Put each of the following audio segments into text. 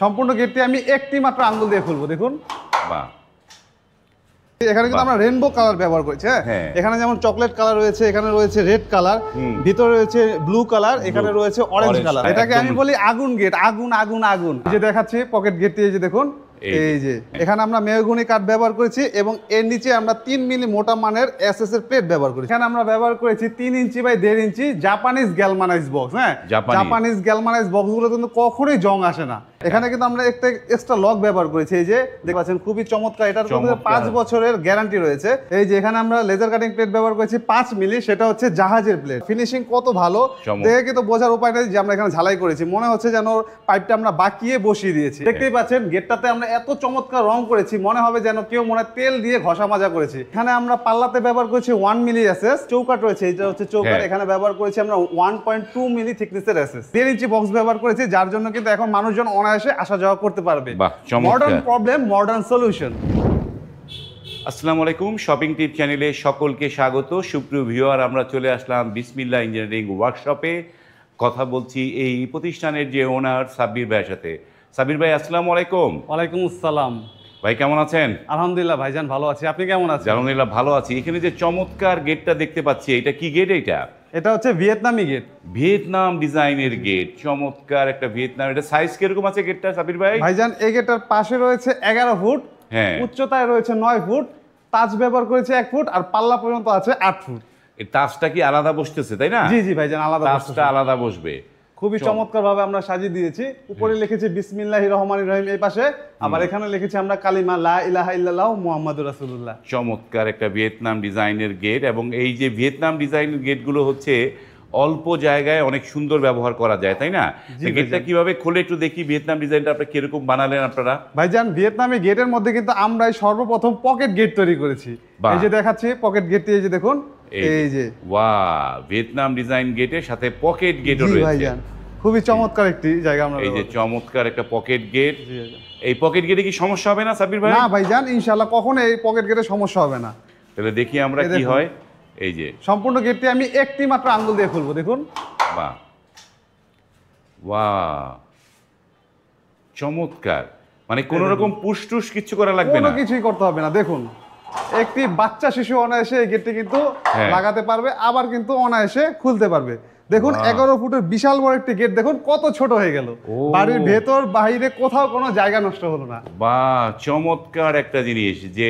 সম্পূর্ণ গেটটি আমি একটি মাত্র আঙ্গুল দিয়ে খুলবো। দেখুন, বাহ, এখানে কিন্তু আমরা রেইনবো কালার ব্যবহার করেছি। হ্যাঁ, এখানে যেমন চকলেট কালার রয়েছে, এখানে রয়েছে রেড কালার, ভিতরে রয়েছে ব্লু কালার, এখানে রয়েছে অরেঞ্জ কালার। এটাকে আমি বলি আগুন গেট। আগুন আগুন আগুন। যে দেখাচ্ছি পকেট গেটটি, এই যে দেখুন, এই যে এখানে আমরা মেহগনি কাঠ ব্যবহার করেছি এবং এর নিচে আমরা 3 মিলি মোটা মানের এসএস এর প্লেট ব্যবহার করেছি। এখানে আমরা ব্যবহার করেছি 3 inch by 1.5 inch Japanese galvanize box. হ্যাঁ, জাপানিজ গ্যালমানাইজ বক্সগুলো কিন্তু কখনোই জং আসে না। এখানে কিন্তু আমরা একটা এক্সট্রা লক ব্যবহার করেছি। এই যে দেখতে পাচ্ছেন, খুবই চমৎকার। এটার মধ্যে 5 বছরের গ্যারান্টি রয়েছে। এই যে এখানে আমরা লেজার কাটিং প্লেট ব্যবহার করেছি 5 মিলি, সেটা হচ্ছে জাহাজের প্লেট। ফিনিশিং কত ভালো দেখে কিন্তু বোঝার উপায় নেই যে আমরা এখানে ঝালাই করেছি। মনে হচ্ছে যেন পাইপটা আমরা বাকিয়ে বসিয়ে দিয়েছি। দেখতেই পাচ্ছেন গেটটাতে আমরা এত চমৎকার রং করেছি, মনে হবে যেন কেউ মনে তেল দিয়ে ঘষা মাজা করেছি। এখানে আমরা পাল্লাতে ব্যবহার করেছি 1 মিলি এসএস। চৌকাট রয়েছে, এটা হচ্ছে চৌকাট। এখানে ব্যবহার করেছি আমরা 1.2 মিলি থিকনেসের এসএস। 1.5 ইঞ্চি বক্স ব্যবহার করেছি, যার জন্য কিন্তু এখন মানুষজন অনায়াসে আসা যাওয়া করতে পারবে। Modern problem, modern solution. আসসালামু আলাইকুম, শপিং টিপ চ্যানেলে সকলকে স্বাগত। সুপ্রিয় ভিউয়ার, আমরা চলে আসলাম বিসমিল্লাহ ইঞ্জিনিয়ারিং ওয়ার্কশপে। কথা বলছি এই প্রতিষ্ঠানের যে ওনার সাব্বির ভাইয়ের সাথে। সাব্বির ভাই, আসসালামু আলাইকুম। ওয়ালাইকুম আসসালাম। ভাই কেমন আছেন? আলহামদুলিল্লাহ ভাইজান, ভালো আছি। আপনি কেমন আছেন? আলহামদুলিল্লাহ ভালো আছি। এখানে যে চমৎকার গেটটা দেখতে পাচ্ছি, এটা কি গেট? এটা হচ্ছে ভিয়েতনামি গেট। ভিয়েতনাম ডিজাইনের গেট, চমৎকার একটা ভিয়েতনাম। এটা সাইজ কিরকম আছে গেটটা সাব্বির ভাই? ভাইজান, এই গেটটার পাশে রয়েছে 11 ফুট, হ্যাঁ, উচ্চতায় রয়েছে 9 ফুট, তাজ ব্যবহার করেছে 1 ফুট, আর পাল্লা পর্যন্ত আছে 8 ফুট। এই তাজটা কি আলাদা বসতেছে, তাই না? জি জি ভাইজান, আলাদা তাজটা আলাদা বসবে। খুবই চমৎকার ভাবে আমরা সাজিয়ে দিয়েছি। উপরে লিখেছি বিসমিল্লাহির রহমানির রহিম, এই পাশে আবার এখানে লিখেছি আমরা কালিমা লা ইলাহা ইল্লাল্লাহু মুহাম্মাদুর রাসূলুল্লাহ। চমৎকার একটা ভিয়েতনাম ডিজাইনের গেট। এবং এই যে ভিয়েতনাম ডিজাইনের গেটগুলো হচ্ছে অল্প জায়গায় অনেক সুন্দর ব্যবহার করা যায়, তাই না? গেটটা কিভাবে খুলে একটু দেখি, ভিয়েতনাম ডিজাইনটা আপনি কিরকম বানালেন আপনারা? ভাইজান, ভিয়েতনামি গেটের মধ্যে কিন্তু আমরাই সর্বপ্রথম পকেট গেট তৈরি করেছি। এই যে দেখাচ্ছি পকেট গেটটি, এই যে দেখুন, এই যে ওয়াও, ভিয়েতনাম ডিজাইন গেটের সাথে পকেট গেটও রয়েছে। ভাইজান, খুবই চমৎকার একটি জায়গা। আমরা এই যে চমৎকার একটা পকেট গেট। এই পকেট গেটে কি সমস্যা হবে না সাব্বির ভাই? না ভাইজান, ইনশাআল্লাহ কখনো এই পকেট গেটে সমস্যা হবে না। তাহলে দেখি আমরা কি হয়। এই যে সম্পূর্ণ গেটটি আমি একটি মাত্র আঙ্গুল দিয়ে খুলবো। দেখুন, বাহ, ওয়াও, চমৎকার। মানে কোন রকম পুশ কিছু করা লাগবে না, কোনো কিছুই করতে হবে না। দেখুন, একটি বাচ্চা শিশু অনায়াসে এই গেটটি কিন্তু লাগাতে পারবে, আবার কিন্তু অনায়াসে খুলতে পারবে। দেখুন, 11 ফুটের বিশাল বড় একটি গেট, দেখুন কত ছোট হয়ে গেল। বাড়ির ভেতর বাইরে কোথাও কোনো জায়গা নষ্ট হলো না। বাহ, চমৎকার একটা জিনিস যে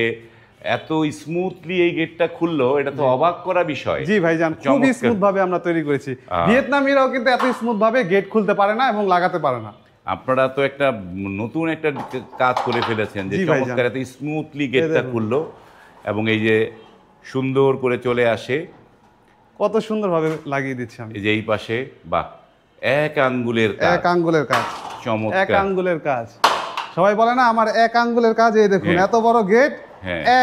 এত স্মুথলি এই গেটটা খুললো, এটা তো অবাক করা বিষয়। জি ভাইজান, খুবই স্মুথ ভাবে আমরা তৈরি করেছি। ভিয়েতনামিরাও কিন্তু এত স্মুথ ভাবে গেট খুলতে পারে না এবং লাগাতে পারে না। আপনারা তো একটা নতুন একটা কাজ করে ফেলেছেন যে চমৎকার এত স্মুথলি গেটটা খুললো এবং এই যে সুন্দর করে চলে আসে। কত সুন্দর ভাবে লাগিয়ে দিচ্ছি আমি। এই যে এই পাশে, বাহ, এক আঙ্গুলের কাজ। চমৎকার, এক আঙ্গুলের কাজ। সবাই বলে না আমার এক আঙ্গুলের কাজ। এই দেখুন, এত বড় গেট,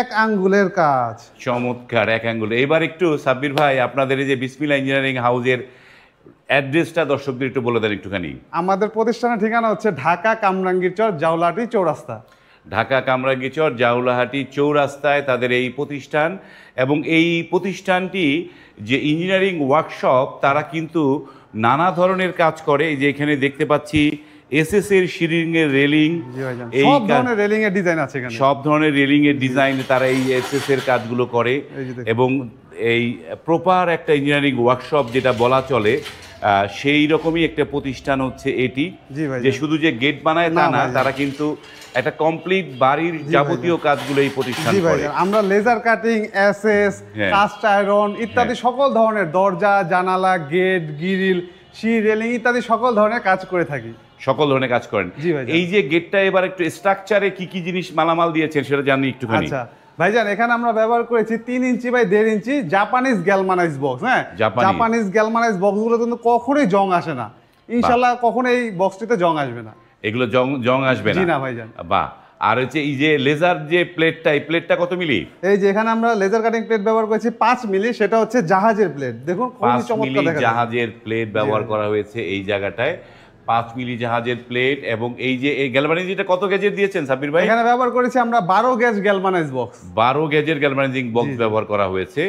এক আঙ্গুলের কাজ। চমৎকার, এক আঙ্গুল। এবার একটু সাব্বির ভাই, আপনাদের এই যে বিসমিল্লাহ ইঞ্জিনিয়ারিং হাউসের অ্যাড্রেসটা দর্শকদের একটু বলে দেন একটুখানি। আমাদের প্রতিষ্ঠানের ঠিকানা হচ্ছে ঢাকা কামরাঙ্গীরচর জাউলাহাটি চৌরাস্তা। ঢাকা কামরাঙ্গীরচর জাউলাহাটি চৌরাস্তায় তাদের এই প্রতিষ্ঠান। এবং এই প্রতিষ্ঠানটি যে ইঞ্জিনিয়ারিং ওয়ার্কশপ, তারা কিন্তু নানা ধরনের কাজ করে। এই যে এখানে দেখতে পাচ্ছি এসএস এর সিঁড়ির রেলিং, সব ধরনের রেলিং এর ডিজাইন আছে এখানে। সব ধরনের রেলিং এর ডিজাইন তারা এই এসএস এর কাজগুলো করে। এবং এই প্রপার একটা ইঞ্জিনিয়ারিং ওয়ার্কশপ যেটা বলা চলে, সেই রকমই একটা প্রতিষ্ঠান হচ্ছে এটি। যে শুধু যে গেট বানায় তা না, তারা কিন্তু একটা কমপ্লিট বাড়ির যাবতীয় কাজগুলো এই প্রতিষ্ঠান করে। আমরা laser cutting, SS, cast iron ইত্যাদি সকল ধরনের দরজা, জানালা, গেট, গ্রিল, সিঁড়ি, রেলিং ইত্যাদি সকল ধরনের কাজ করে থাকি। সকল ধরনের কাজ করেন। এই যে গেটটা এবার একটু স্ট্রাকচারে কি কি জিনিস মালামাল দিয়েছেন সেটা জানি একটুখানি। আচ্ছা ভাইজান, এখানে আমরা ব্যবহার করেছি 3 inch by 1.5 inch Japanese galvanize box. হ্যাঁ, জাপানিজ গ্যালমানাইজ বক্সগুলো কিন্তু কখনোই জং আসে না। ইনশাআল্লাহ কখনো এই বক্সটিতে জং আসবে না। এগুলো জং আসবে না? জি না ভাইজান। বাহ। আর হচ্ছে এই যে লেজার যে প্লেটটা, এই প্লেটটা কত মিলি? এই যে এখানে আমরা লেজার কাটিং প্লেট ব্যবহার করেছি 5 মিলি, সেটা হচ্ছে জাহাজের প্লেট। দেখুন, খুবই চমৎকার দেখা যায়। জাহাজের প্লেট ব্যবহার করা হয়েছে এই জায়গাটায়, 5 মিলি জাহাজের প্লেট। এবং এই যে এই গ্যালভানাইজিংটা কত গেজের দিয়েছেন সাব্বির ভাই? এখানে ব্যবহার করেছি আমরা 12 গেজ গ্যালভানাইজ বক্স। 12 গেজের গ্যালভানাইজিং বক্স ব্যবহার করা হয়েছে।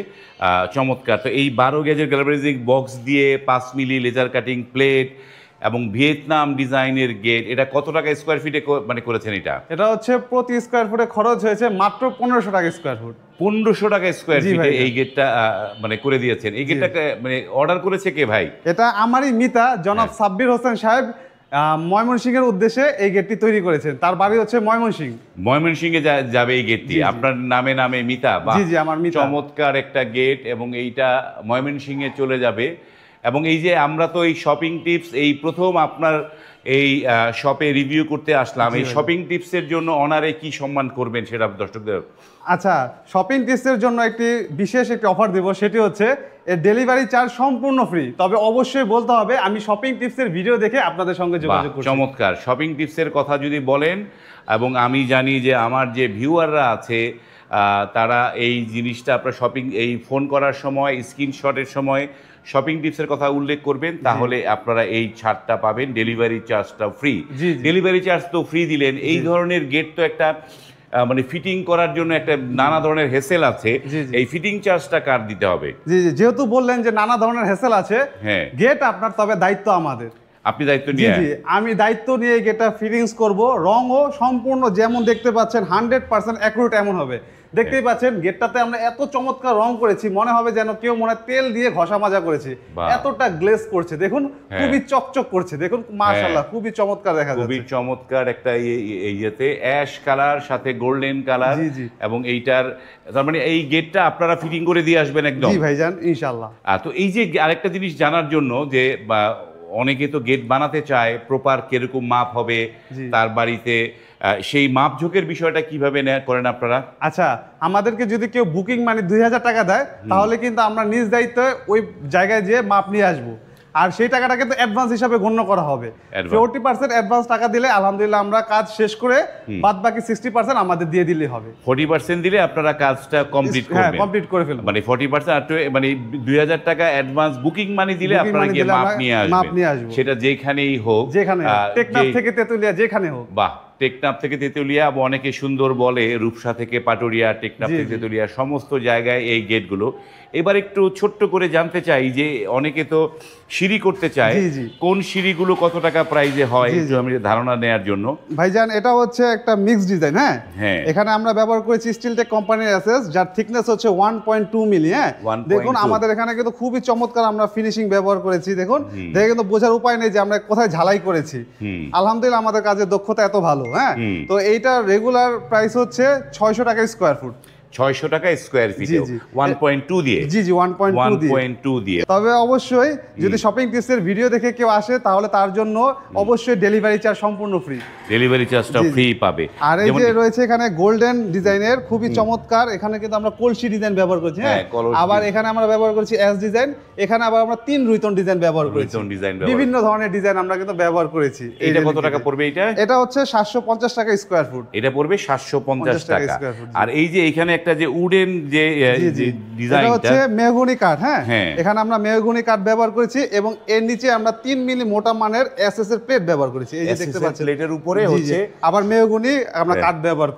চমৎকার। তো এই 12 গেজের গ্যালভানাইজিং বক্স দিয়ে 5 মিলি লেজার কাটিং প্লেট এবং ভিয়েতনাম ডিজাইনের গেট। এটা কত টাকা স্কোয়ার ফিটে মানে করেছেন? এটা হচ্ছে প্রতি স্কোয়ার ফুটে খরচ হয়েছে মাত্র 1500 টাকা স্কোয়ার ফুট। 1500 টাকা স্কোয়ার ফিটে এই গেটটা মানে করে দিয়েছেন। এই গেটটা মানে অর্ডার করেছে কে ভাই? এটা আমারই মিতা জনাব সাব্বির হোসেন সাহেব ময়মনসিংহের উদ্দেশ্যে এই গেটটি তৈরি করেছেন। তার বাড়ি হচ্ছে ময়মনসিংহে যাবে এই গেটটি। আপনার নামে মিতা? জি জি, আমার মিতা। চমৎকার একটা গেট, এবং এইটা ময়মনসিংহে চলে যাবে। এবং এই যে আমরা তো এই শপিং টিপস এই প্রথম আপনার এই শপে রিভিউ করতে আসলাম, এই শপিং টিপসের জন্য অনারে কি সম্মান করবেন সেটা দর্শকদের? আচ্ছা, শপিং টিপসের জন্য বিশেষ একটি অফার দেব, সেটি হচ্ছে এর ডেলিভারি চার্জ সম্পূর্ণ ফ্রি। তবে অবশ্যই বলতে হবে আমি শপিং টিপসের ভিডিও দেখে আপনাদের সঙ্গে যোগাযোগ করছি। চমৎকার শপিং টিপসের কথা যদি বলেন, এবং আমি জানি যে আমার যে ভিউয়াররা আছে তারা এই জিনিসটা আপনার এই ফোন করার সময়, স্ক্রিনশটের সময় শপিং টিপসের কথা উল্লেখ করবেন, তাহলে আপনারা এই ছাড়টা পাবেন। ডেলিভারি চার্জটা ফ্রি। ডেলিভারি চার্জ তো ফ্রি দিলেন, এই ধরনের গেট তো একটা মানে ফিটিং করার জন্য একটা নানা ধরনের হেসেল আছে, এই ফিটিং চার্জটা কার দিতে হবে? জি জি, যেহেতু বললেন যে নানা ধরনের হেসেল আছে, গেট আপনার, তবে দায়িত্ব আমাদের। আপনি দায়িত্ব নিয়ে? জি, আমি দায়িত্ব নিয়ে গেটটা ফিটিংস করব। রঙও সম্পূর্ণ যেমন দেখতে পাচ্ছেন 100% অ্যাকুরেট এমন হবে। দেখতেই পাচ্ছেন গেটটাতে আমরা এত চমৎকার রং করেছি, মনে হবে যেন কেউ মনে তেল দিয়ে ঘষা মাজা করেছে, এতটা গ্লেজ করছে। দেখুন খুবই চকচক করছে, দেখুন মাশাআল্লাহ খুবই চমৎকার দেখা যাচ্ছে। খুবই চমৎকার একটা ইয়েতে অ্যাশ কালার সাথে গোল্ডেন কালার, এবং এইটার তার মানে এই গেটটা আপনারা ফিটিং করে দিয়ে আসবেন একদম? জি ভাইজান, ইনশাআল্লাহ। তো এই যে আরেকটা জিনিস জানার জন্য, যে অনেকে তো গেট বানাতে চায়, প্রপার কিরকম মাপ হবে তার বাড়িতে, সেই মাপঝোঁকের বিষয়টা কিভাবে করেন আপনারা? আচ্ছা, আমাদেরকে যদি কেউ বুকিং মানে 2000 টাকা দেয়, তাহলে কিন্তু আমরা নিজ দায়িত্বে ওই জায়গায় যেয়ে মাপ নিয়ে আসবো। আর সেই টাকাটা কিন্তু অ্যাডভান্স হিসাবে গণ্য করা হবে। 40% অ্যাডভান্স টাকা দিলে আলহামদুলিল্লাহ আমরা কাজ শেষ করে বাদ বাকি 60% আমাদের দিয়ে দিলে হবে। 40% দিলে আপনারা কাজটা কমপ্লিট করবেন? হ্যাঁ, কমপ্লিট করে ফেলবেন। মানে 40% আর মানে 2000 টাকা অ্যাডভান্স বুকিং মানি দিলে আপনারা গিয়ে মাপ নিয়ে আসবেন, সেটা যেখানেই হোক, টেকনাফ থেকে তেতুলিয়া যেখানে হোক। বাহ, টেকনাফ থেকে তেতুলিয়া, অনেকে সুন্দর বলে রূপসা থেকে পাটুরিয়া, টেকনাফ থেকে তেতুলিয়া, সমস্ত জায়গায় এই গেটগুলো। এবার একটু ছোট্ট করে জানতে চাই যে অনেকে তো সিঁড়ি করতে চায়, কোন সিঁড়িগুলো কত টাকা প্রাইজে হয় একটু আমি ধারণা নেওয়ার জন্য। ভাইজান, এটা হচ্ছে একটা মিক্স ডিজাইন। হ্যাঁ, এখানে আমরা ব্যবহার করেছি স্টিলটেক কোম্পানির এসএস, যার থিকনেস হচ্ছে 1.2 মিলি। হ্যাঁ, দেখুন আমাদের এখানে কিন্তু খুবই চমৎকার আমরা ফিনিশিং ব্যবহার করেছি। দেখুন, দেখে কিন্তু বোঝার উপায় নেই যে আমরা কোথায় ঝালাই করেছি। আলহামদুলিল্লাহ আমাদের কাজের দক্ষতা এত ভালো। হ্যাঁ, তো এইটা রেগুলার প্রাইস হচ্ছে 600 টাকা স্কোয়ার ফুট। 600 টাকা স্কোয়ার ফিট, 1.2 দিয়ে? জি জি, 1.2 দিয়ে। তবে অবশ্যই যদি শপিং টিপসের ভিডিও দেখে কেউ আসে, তাহলে তার জন্য অবশ্যই ডেলিভারি চার্জ সম্পূর্ণ ফ্রি। ডেলিভারি চার্জটা ফ্রি পাবে। আর এই যে রয়েছে এখানে গোল্ডেন ডিজাইনের খুবই চমৎকার, এখানে কিন্তু আমরা কলসি ডিজাইন ব্যবহার করছি। হ্যাঁ, আবার এখানে আমরা ব্যবহার করছি এস ডিজাইন, এখানে আবার আমরা 3 রুইতন ডিজাইন ব্যবহার করেছি। বিভিন্ন ধরনের ডিজাইন আমরা কিন্তু ব্যবহার করেছি। এটা কত টাকা পড়বে? এটা হচ্ছে 750 টাকা স্কোয়ার ফুট। এটা পড়বে 750 টাকা। আর এই যে এখানে একটা যে উডেন যে ডিজাইনটা, এটা হচ্ছে মেহগনি কাঠ। হ্যাঁ, এখানে আমরা মেহগনি কাঠ ব্যবহার করেছি, এবং এর নিচে আমরা 3 মিলি মোটা মানের এসএস এর প্লেট ব্যবহার করেছি। এই যে দেখতে পাচ্ছেন, প্লেটের উপরে হচ্ছে আবার মেহগনি আমরা কাঠ ব্যবহার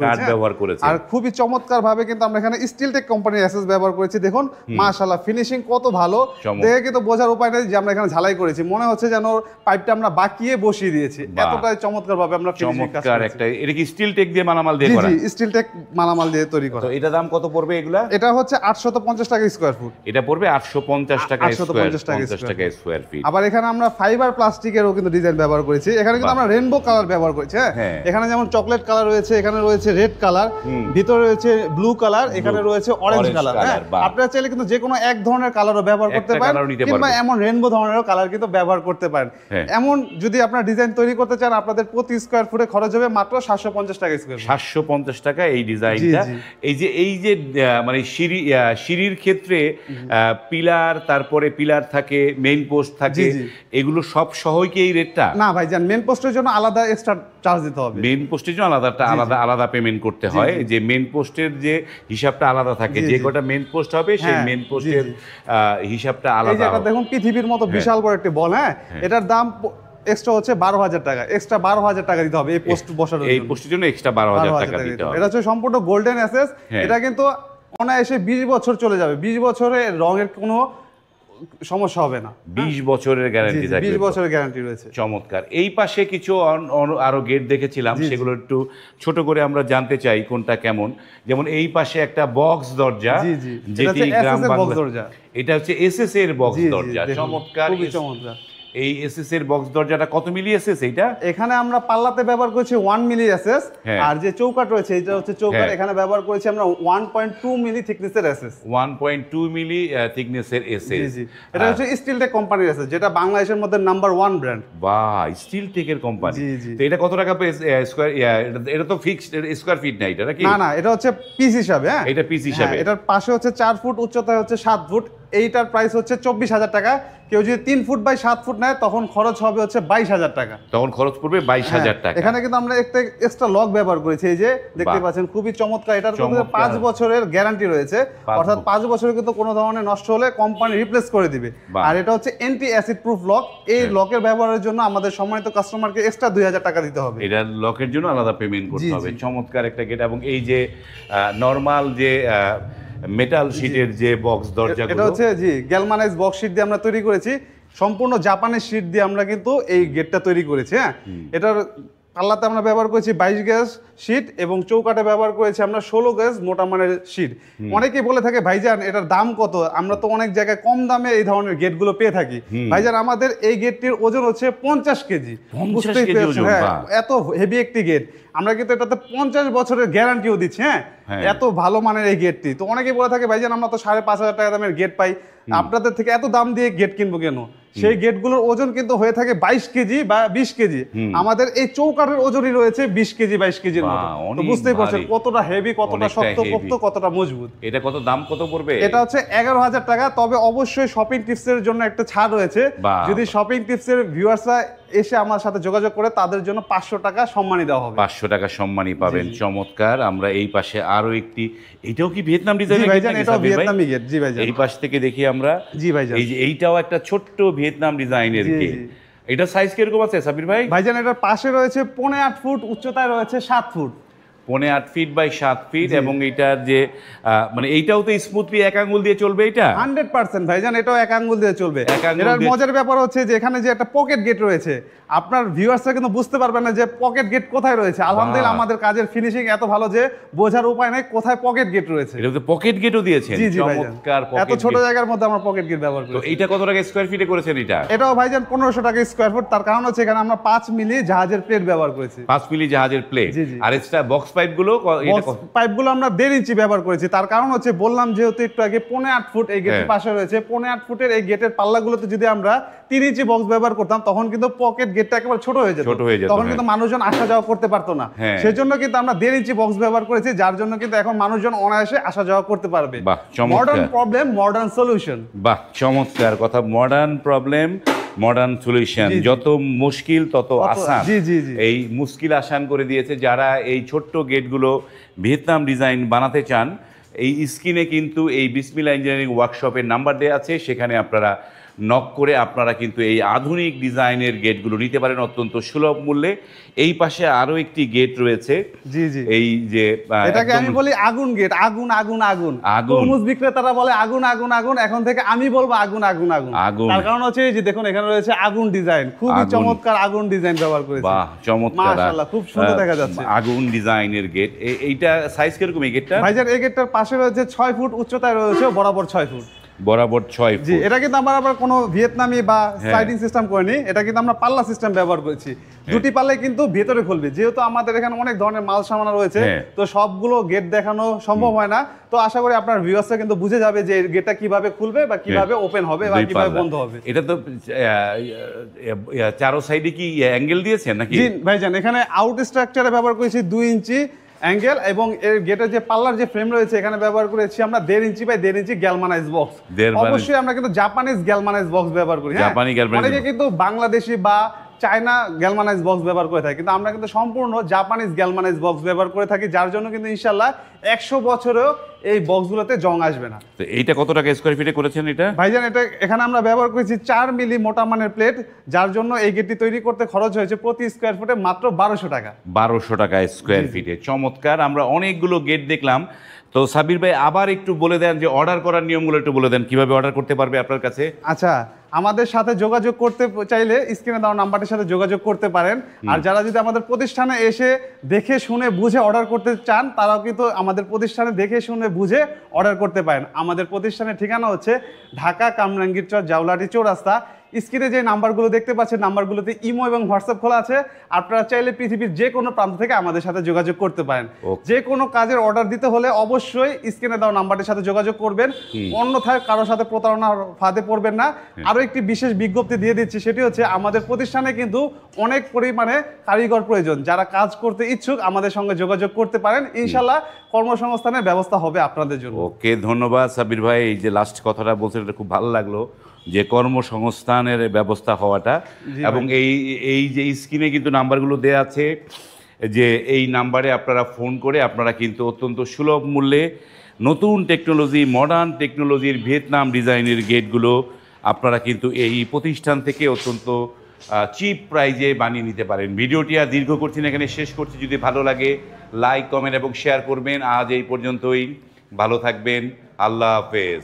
করেছি। আর খুবই চমৎকার ভাবে কিন্তু আমরা এখানে স্টিলটেক কোম্পানির এসএস ব্যবহার করেছি। দেখুন মাশাআল্লাহ ফিনিশিং কত ভালো, দেখে কিন্তু বোঝার উপায় নেই যে আমরা এখানে ঝালাই করেছি। মনে হচ্ছে যেন পাইপটা আমরা বাকিয়ে বসিয়ে দিয়েছি, এতটাই চমৎকার ভাবে আমরা ফিনিশিং কাজ করেছি। একটা এটা কি স্টিলটেক দিয়ে মালামাল দিয়ে করা? জি, স্টিলটেক মালামাল দিয়ে তৈরি করা। তো এটা দাম কত পড়বে এগুলা? এটা হচ্ছে 850 টাকা স্কয়ার ফুট। এটা পড়বে 850 টাকা স্কয়ার ফিট। আবার এখানে আমরা ফাইবার প্লাস্টিকেরও কিন্তু ডিজাইন ব্যবহার করেছি। এখানে কিন্তু আমরা রেইনবো কালার ব্যবহার করেছি। হ্যাঁ, এখানে যেমন চকলেট কালার রয়েছে, এখানে রয়েছে রেড কালার, ভিতরে রয়েছে ব্লু কালার, এখানে রয়েছে অরেঞ্জ কালার। হ্যাঁ, আপনারা চাইলে কিন্তু যে কোনো এক ধরনের কালারও ব্যবহার করতে পারেন, কিংবা এমন রেইনবো ধরনেরও কালার কিন্তু ব্যবহার করতে পারেন। এমন যদি আপনারা ডিজাইন তৈরি করতে চান, আপনাদের প্রতি স্কয়ার ফুটে খরচ হবে মাত্র 750 টাকা স্কয়ার ফুট। 750 টাকা এই ডিজাইনটা। এই যে মানে সিঁড়ির ক্ষেত্রে পিলার, তারপরে পিলার থাকে, মেইন পোস্ট থাকে, এগুলো সব সহই কি এই রেটটা? না ভাইজান, মেইন পোস্টের জন্য আলাদা এক্সট্রা চার্জ দিতে হবে। মেইন পোস্টের জন্য আলাদা পেমেন্ট করতে হয়। যে মেইন পোস্টের যে হিসাবটা আলাদা থাকে, যে কটা মেইন পোস্ট হবে সেই মেইন পোস্টের হিসাবটা আলাদা। এই যে দেখুন পৃথিবীর মতো বিশাল বড় একটা বল। হ্যাঁ, এটার দাম এক্সট্রা হচ্ছে 12,000 টাকা। এক্সট্রা 12,000 টাকা দিতে হবে এই পোস্ট বসানোর জন্য। এই পোস্টের জন্য এক্সট্রা 12,000 টাকা দিতে হবে। এটা হচ্ছে সম্পূর্ণ গোল্ডেন এসএস। এটা কিন্তু অনায়াসে 20 বছর চলে যাবে। 20 বছরে রঙের কোনো সমস্যা হবে না। 20 বছরের গ্যারান্টি থাকবে। 20 বছরের গ্যারান্টি রয়েছে। চমৎকার। এই পাশে কিছু আরো গেট দেখেছিলাম, সেগুলো একটু ছোট করে আমরা জানতে চাই কোনটা কেমন। যেমন এই পাশে একটা বক্স দরজা, যেটি গ্রাম বাংলা, এটা হচ্ছে এসএস এর বক্স দরজা। চমৎকার, খুবই চমৎকার। এই এসএস এর বক্স দরজাটা কত মিলি এসএস? এইটা এখানে আমরা পাল্লাতে ব্যবহার করেছি 1 মিলি এসএস, আর যে চৌকাট রয়েছে এটা হচ্ছে চৌকাট, এখানে ব্যবহার করেছি আমরা 1.2 মিলি থিকনেসের এসএস। 1.2 মিলি থিকনেসের এসএস। জি জি, এটা হচ্ছে স্টিলটেক কোম্পানির এসএস, যেটা বাংলাদেশের মধ্যে নাম্বার 1 ব্র্যান্ড। বাহ, স্টিলটেকের কোম্পানি। তো এটা কত টাকা স্কয়ার? এটা তো ফিক্সড স্কয়ার ফিট না, এটা নাকি? না, এটা হচ্ছে পিস হিসাবে। হ্যাঁ, এটা পিস হিসাবে। এটার পাশে হচ্ছে 4 ফুট, উচ্চতা হচ্ছে 7 ফুট। এইটার প্রাইস হচ্ছে 24,000 টাকা। কেউ যদি 3 ফুট বাই 7 ফুট নেয় তখন খরচ হবে হচ্ছে 22,000 টাকা। তখন খরচ পড়বে 22,000 টাকা। এখানে কিন্তু আমরা একটা এক্সট্রা লক ব্যবহার করেছি, এই যে দেখতে পাচ্ছেন, খুবই চমৎকার। এটার কিন্তু 5 বছরের গ্যারান্টি রয়েছে, অর্থাৎ 5 বছরে কিন্তু কোনো ধরনের নষ্ট হলে কোম্পানি রিপ্লেস করে দিবে। আর এটা হচ্ছে অ্যান্টি অ্যাসিড প্রুফ লক। এই লকের ব্যবহারের জন্য আমাদের সম্মানিত কাস্টমারকে এক্সট্রা 2,000 টাকা দিতে হবে। এটা লকের জন্য আলাদা পেমেন্ট করতে হবে। চমৎকার একটা গেট। এবং এই যে নরমাল যে মেটাল শীটের যে বক্স দরজাগুলো, এটা হচ্ছে গ্যালমানাইজ বক্স শীট দিয়ে আমরা তৈরি করেছি। সম্পূর্ণ জাপানের শীট দিয়ে আমরা কিন্তু এই গেটটা তৈরি করেছি। হ্যাঁ, এটার পাল্লাতে আমরা ব্যবহার করেছি 22 গেজ শীট এবং চৌকাটে ব্যবহার করেছি আমরা 16 গেজ মোটা মানের শীট। অনেকেই বলে থাকে ভাইজান এটার দাম কত? আমরা তো অনেক জায়গায় কম দামে এই ধরনের গেটগুলো পেয়ে থাকি। ভাইজান আমাদের এই গেটটির ওজন হচ্ছে 50 কেজি। এত হেভি একটি গেট, আমরা কিন্তু এটাতে 50 বছরের গ্যারান্টিও দিচ্ছি। হ্যাঁ, এত ভালো মানের এই গেটটি। তো অনেকেই বলে থাকে ভাইজান আমরা তো 5,500 টাকা দামের গেট পাই, আপনাদের থেকে এত দাম দিয়ে গেট কিনবো কেন? সেই গেটগুলোর ওজন কিন্তু হয়ে থাকে 22 কেজি বা 20 কেজি। আমাদের এই চৌকাঠের ওজনই রয়েছে 20 কেজি 22 কেজির মতো। তো বুঝতেই পারছেন কতটা হেভি, কতটা শক্ত, কতটা মজবুত। এটা কত দাম কত পড়বে? এটা হচ্ছে 11,000 টাকা। তবে অবশ্যই শপিং টিপসের জন্য একটা ছাড় রয়েছে। যদি শপিং টিপসের ভিউয়ার্সরা এসে আমার সাথে যোগাযোগ করে তাদের জন্য 500 টাকা সম্মানী দেওয়া হবে। 500 টাকা সম্মানী পাবেন। চমৎকার। আমরা এই পাশে আরো একটি, এটাও কি ভিয়েতনাম ডিজাইনের? জি ভাইজান, এটাও ভিয়েতনামি গেট। জি ভাইজান, এই পাশ থেকে দেখি আমরা। জি ভাইজান, এই যে এইটাও একটা ছোট্ট ভিয়েতনাম ডিজাইনের গেট। এটা সাইজ কিরকম আছে সাবির ভাই? ভাইজান এটার পাশে রয়েছে 8.5 ফুট, উচ্চতায় রয়েছে 7 ফুট। 8.5 feet by 7 fit. এবং এইটার যে মানে এইটাও তো স্মুথলি এক আঙ্গুল দিয়ে চলবে। এটা 100% ভাইজান, এটাও এক আঙ্গুল দিয়ে চলবে। এটার মজার ব্যাপার হচ্ছে যে এখানে যে একটা পকেট গেট রয়েছে, আপনার ভিউয়ার্সরা কিন্তু বুঝতে পারবেন না যে পকেট গেট কোথায় রয়েছে। আলহামদুলিল্লাহ আমাদের কাজের ফিনিশিং এত ভালো যে বোঝার উপায় নেই কোথায় পকেট গেট রয়েছে। এটা তো পকেট গেটও দিয়েছেন। চমৎকার পকেট। এত ছোট জায়গার মধ্যে আমরা পকেট গেট ব্যবহার করি। তো এইটা কত টাকা স্কয়ার ফিটে করেছেন এটা? এটাও ভাইজান 1500 টাকা স্কয়ার ফুট। তার কারণ হচ্ছে এখানে আমরা 5 মিলি জাহাজের প্লেট ব্যবহার করেছি। 5 মিলি জাহাজের প্লেট। আর এক্সট্রা বক্স পাইপগুলো পাইপগুলো আমরা 1.5 ইঞ্চি ব্যবহার করেছি। তার কারণ হচ্ছে বললাম যেহেতু একটু আগে 8.5 ফুট এই গেটের পাশে রয়েছে, 8.5 ফুটের এই গেটের পাল্লাগুলোতে যদি আমরা 3 ইঞ্চি বক্স ব্যবহার করতাম তখন কিন্তু পকেট গেটটা একেবারে ছোট হয়ে যেত। তখন কিন্তু মানুষজন আসা যাওয়া করতে পারতো না। সেজন্য কিন্তু আমরা 1.5 ইঞ্চি বক্স ব্যবহার করেছি, যার জন্য কিন্তু এখন মানুষজন অনায়াসে আসা যাওয়া করতে পারবে। Modern problem modern solution. বাহ, চমৎকার কথা। Modern problem modern solution. যত মুশকিল তত আসান। এই মুশকিল আসান করে দিয়েছে। যারা এই ছোট্ট গেটগুলো ভিয়েতনাম ডিজাইন বানাতে চান, এই স্ক্রিনে কিন্তু এই বিসমিল্লাহ ইঞ্জিনিয়ারিং ওয়ার্কশপের নাম্বার দেওয়া আছে, সেখানে আপনারা নক করে আপনারা কিন্তু এই আধুনিক ডিজাইনের গেটগুলো নিতে পারেন অত্যন্ত সুলভ মূল্যে। এই পাশে আরো একটি গেট রয়েছে। এই যে এটাকে আমি বলি আগুন গেট। আগুন আগুন আগুন। তরমুজ বিক্রেতারা বলে আগুন আগুন আগুন, এখন থেকে আমি বলবো আগুন আগুন আগুন। তার কারণ হচ্ছে এই যে দেখুন এখানে রয়েছে আগুন ডিজাইন, খুবই চমৎকার আগুন ডিজাইন ব্যবহার করেছি। বাহ, চমৎকার, মাশাআল্লাহ, খুব সুন্দর দেখা যাচ্ছে। আগুন ডিজাইনের গেট। এইটা সাইজ কিরকম এই গেটটা? ভাইজান এই গেটটার পাশে রয়েছে 6 ফুট, উচ্চতায় রয়েছে বরাবর 6 ফুট। বরাবর 6 ফুট। জি, এটা কিন্তু আমরা আবার কোনো ভিয়েতনামি বা স্লাইডিং সিস্টেম করিনি, এটা কিন্তু আমরা পাল্লা সিস্টেম ব্যবহার করেছি। দুটি পাল্লাই কিন্তু ভেতরে খুলবে, যেহেতু আমাদের এখানে অনেক ধরনের মাল সামান রয়েছে, তো সবগুলো গেট দেখানো সম্ভব হয় না। তো আশা করি আপনার ভিউয়ার্সরা কিন্তু বুঝে যাবে যে গেটটা কিভাবে খুলবে বা কিভাবে ওপেন হবে বা কিভাবে বন্ধ হবে। এটা তো চারো সাইডে কি অ্যাঙ্গেল দিয়েছেন নাকি? জি ভাইজান, এখানে আউট স্ট্রাকচারে ব্যবহার করেছি 2 ইঞ্চি অ্যাঙ্গেল, এবং এর গেটের যে পাল্লার যে ফ্রেম রয়েছে এখানে ব্যবহার করেছি আমরা 1.5 ইঞ্চি বাই 1.5 ইঞ্চি গ্যালমানাইজ বক্স। অবশ্যই আমরা কিন্তু জাপানিজ গ্যালমানাইজ বক্স ব্যবহার করি। অনেকে কিন্তু বাংলাদেশি বা চায়না গ্যালমানাইজ বক্স ব্যবহার করে থাকে, কিন্তু আমরা কিন্তু সম্পূর্ণ জাপানিজ গ্যালমানাইজ বক্স ব্যবহার করে থাকি, যার জন্য কিন্তু ইনশাআল্লাহ 100 বছরেও এই বক্সগুলোতে জং আসবে না। তো এইটা কত টাকা স্কয়ার ফিটে করেছেন এটা? ভাইজান এটা এখানে আমরা ব্যবহার করেছি 4 মিলি মোটা মানের প্লেট, যার জন্য এই গেটটি তৈরি করতে খরচ হয়েছে প্রতি স্কয়ার ফুটে মাত্র 1200 টাকা। 1200 টাকা স্কয়ার ফিটে। চমৎকার। আমরা অনেকগুলো গেট দেখলাম, তো সাবির ভাই আবার একটু বলে দেন যে অর্ডার করার নিয়মগুলো একটু বলে দেন, কিভাবে অর্ডার করতে পারবে আপনার কাছে। আচ্ছা, আমাদের সাথে যোগাযোগ করতে চাইলে স্ক্রিনে দেওয়া নাম্বারটির সাথে যোগাযোগ করতে পারেন। আর যারা যদি আমাদের প্রতিষ্ঠানে এসে দেখে শুনে বুঝে অর্ডার করতে চান, তারাও কিন্তু আমাদের প্রতিষ্ঠানে দেখে শুনে বুঝে অর্ডার করতে পারেন। আমাদের প্রতিষ্ঠানের ঠিকানা হচ্ছে ঢাকা কামরাঙ্গীর চর, জাউলাটি চৌরাস্তা। স্ক্রিনে যে নাম্বারগুলো দেখতে পাচ্ছেন, নাম্বারগুলোতে ইমো এবং হোয়াটসঅ্যাপ খোলা আছে। আপনারা চাইলে পৃথিবীর যে কোনো প্রান্ত থেকে আমাদের সাথে যোগাযোগ করতে পারেন। যে কোনো কাজের অর্ডার দিতে হলে অবশ্যই স্ক্রিনে দেওয়া নাম্বারটির সাথে যোগাযোগ করবেন, অন্যথায় কারোর সাথে প্রতারণার ফাঁদে পড়বেন না। আরও একটি বিশেষ বিজ্ঞপ্তি দিয়ে দিচ্ছি, সেটি হচ্ছে আমাদের প্রতিষ্ঠানে কিন্তু অনেক পরিমাণে কারিগর প্রয়োজন। যারা কাজ করতে ইচ্ছুক আমাদের সঙ্গে যোগাযোগ করতে পারেন, ইনশাল্লাহ কর্মসংস্থানের ব্যবস্থা হবে আপনাদের জন্য। ওকে, ধন্যবাদ সাবির ভাই। এই যে লাস্ট কথাটা বলছেন, এটা খুব ভালো লাগলো যে কর্মসংস্থানের ব্যবস্থা হওয়াটা। এবং এই যে স্ক্রিনে কিন্তু নাম্বারগুলো দেওয়া আছে, যে এই নাম্বারে আপনারা ফোন করে আপনারা কিন্তু অত্যন্ত সুলভ মূল্যে নতুন টেকনোলজি, মডার্ন টেকনোলজির ভিয়েতনাম ডিজাইনের গেটগুলো আপনারা কিন্তু এই প্রতিষ্ঠান থেকে অত্যন্ত চিপ প্রাইজে বানিয়ে নিতে পারেন। ভিডিওটি আর দীর্ঘ করছি না, এখানে শেষ করছি। যদি ভালো লাগে লাইক, কমেন্ট এবং শেয়ার করবেন। আজ এই পর্যন্তই, ভালো থাকবেন, আল্লাহ হাফেজ।